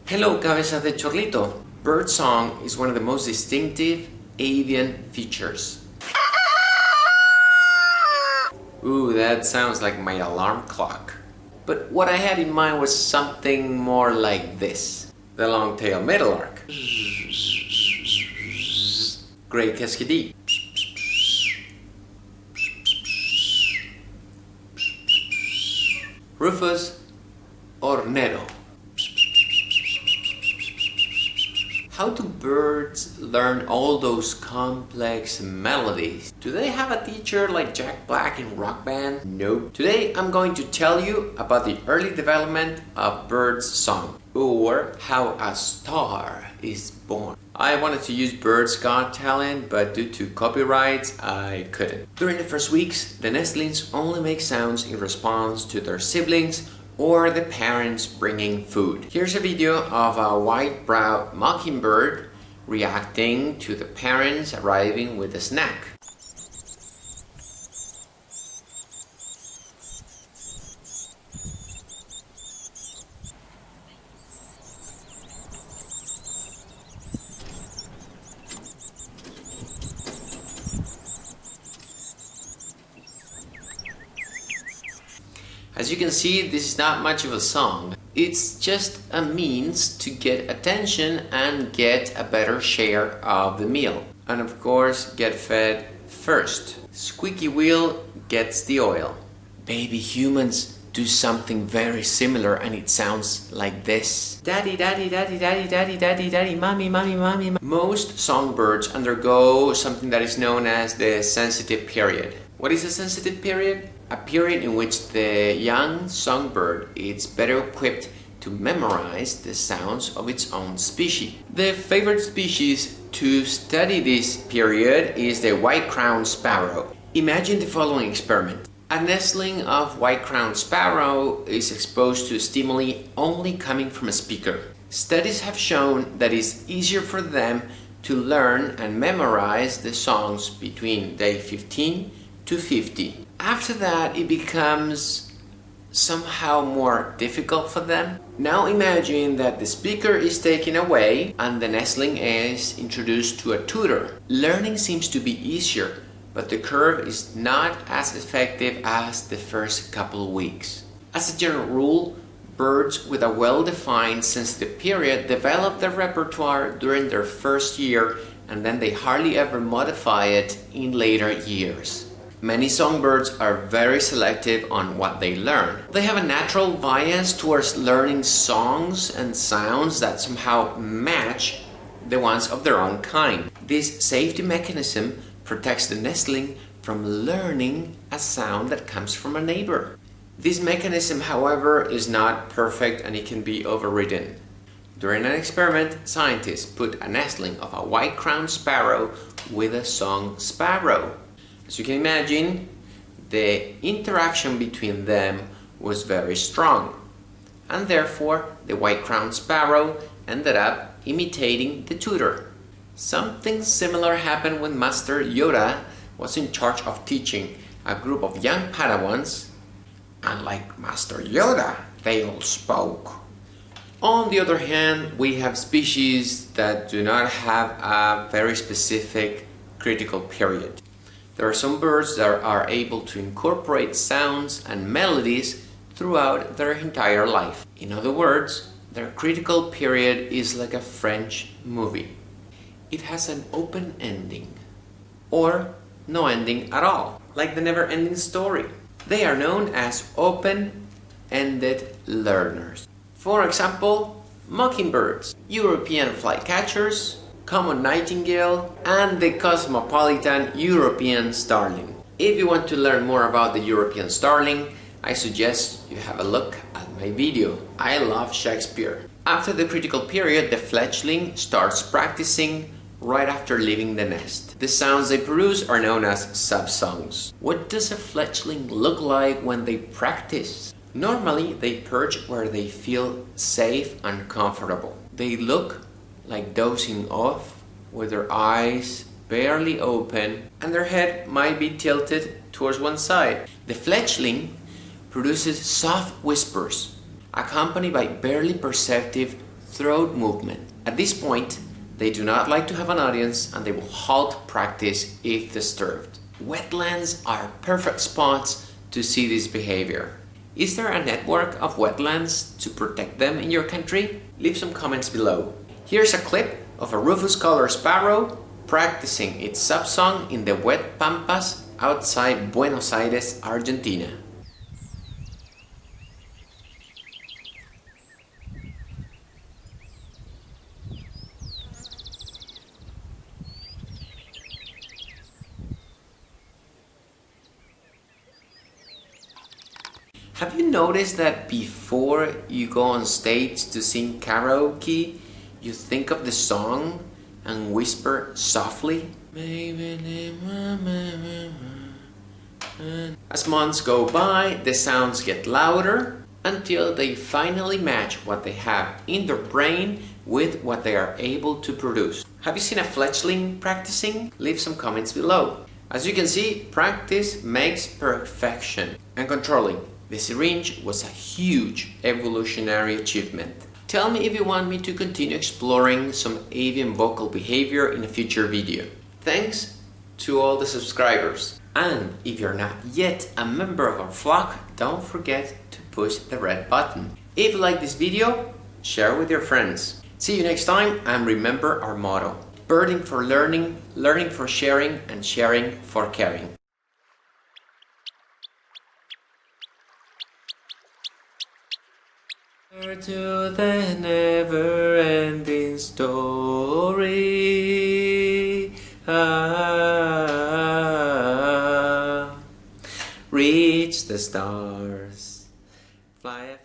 Hello, cabezas de chorlito. Bird song is one of the most distinctive avian features. Ooh, that sounds like my alarm clock. But what I had in mind was something more like this. The long-tailed meadowlark. Gray Kiskadee. Rufous Hornero. How do birds learn all those complex melodies? Do they have a teacher like Jack Black in Rock Band? Nope. Today I'm going to tell you about the early development of birds' song, or how a star is born. I wanted to use Birds Got Talent, but due to copyrights, I couldn't. During the first weeks, the nestlings only make sounds in response to their siblings or the parents bringing food. Here's a video of a white-browed mockingbird reacting to the parents arriving with a snack. As you can see, this is not much of a song. It's just a means to get attention and get a better share of the meal. And of course, get fed first. Squeaky wheel gets the oil. Baby humans do something very similar and it sounds like this. Daddy, daddy, daddy, daddy, daddy, daddy, daddy, mommy, mommy, mommy. Most songbirds undergo something that is known as the sensitive period. What is a sensitive period? A period in which the young songbird is better equipped to memorize the sounds of its own species. The favorite species to study this period is the white-crowned sparrow. Imagine the following experiment. A nestling of white-crowned sparrow is exposed to stimuli only coming from a speaker. Studies have shown that it's easier for them to learn and memorize the songs between day 15 to 50. After that, it becomes somehow more difficult for them. Now imagine that the speaker is taken away and the nestling is introduced to a tutor. Learning seems to be easier, but the curve is not as effective as the first couple of weeks. As a general rule, birds with a well-defined sensitive period develop their repertoire during their first year and then they hardly ever modify it in later years. Many songbirds are very selective on what they learn. They have a natural bias towards learning songs and sounds that somehow match the ones of their own kind. This safety mechanism protects the nestling from learning a sound that comes from a neighbor. This mechanism, however, is not perfect and it can be overridden. During an experiment, scientists put a nestling of a white-crowned sparrow with a song sparrow. As you can imagine, the interaction between them was very strong, and therefore the white-crowned sparrow ended up imitating the tutor. Something similar happened when Master Yoda was in charge of teaching a group of young Padawans, and like Master Yoda, they all spoke. On the other hand, we have species that do not have a very specific critical period. There are some birds that are able to incorporate sounds and melodies throughout their entire life. In other words, their critical period is like a French movie. It has an open ending, or no ending at all, like the never-ending story. They are known as open-ended learners. For example, mockingbirds, European flycatchers, common nightingale, and the cosmopolitan European starling. If you want to learn more about the European starling, I suggest you have a look at my video. I love Shakespeare. After the critical period, the fledgling starts practicing right after leaving the nest. The sounds they produce are known as subsongs. What does a fledgling look like when they practice? Normally, they perch where they feel safe and comfortable. They look like dozing off with their eyes barely open and their head might be tilted towards one side. The fledgling produces soft whispers accompanied by barely perceptive throat movement. At this point, they do not like to have an audience and they will halt practice if disturbed. Wetlands are perfect spots to see this behavior. Is there a network of wetlands to protect them in your country? Leave some comments below. Here's a clip of a rufous-colored sparrow practicing its subsong in the wet pampas outside Buenos Aires, Argentina. Have you noticed that before you go on stage to sing karaoke, you think of the song and whisper softly? As months go by, the sounds get louder until they finally match what they have in their brain with what they are able to produce. Have you seen a fledgling practicing? Leave some comments below. As you can see, practice makes perfection, and controlling the syringe was a huge evolutionary achievement. Tell me if you want me to continue exploring some avian vocal behavior in a future video. Thanks to all the subscribers. And if you're not yet a member of our flock, don't forget to push the red button. If you like this video, share with your friends. See you next time, and remember our motto: birding for learning, learning for sharing, and sharing for caring. To the never-ending story, reach the stars, fly a